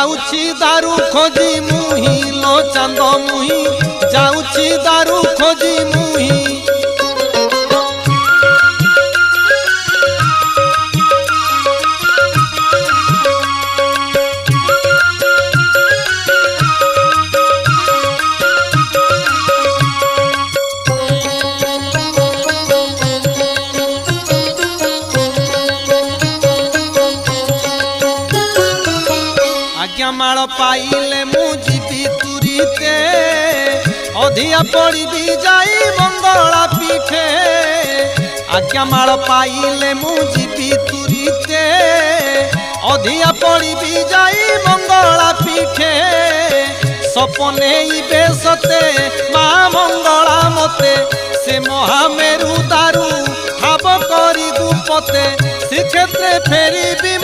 जाऊची दारू खोजी मुही लो चांद मुही जाऊची दारू खोजी मुही माल पाइले मुझी तुरीते अधिया पड़ी भी जाई मंगला पीठे आज्ञा माल पाइले मुझी तुरीते अधिया पड़ी भी जाई मंगला पीठे सपने बेसते माँ मंगला मते से महामेरु दारू खाब करी गुपते श्रीक्षेत्र फेरी भी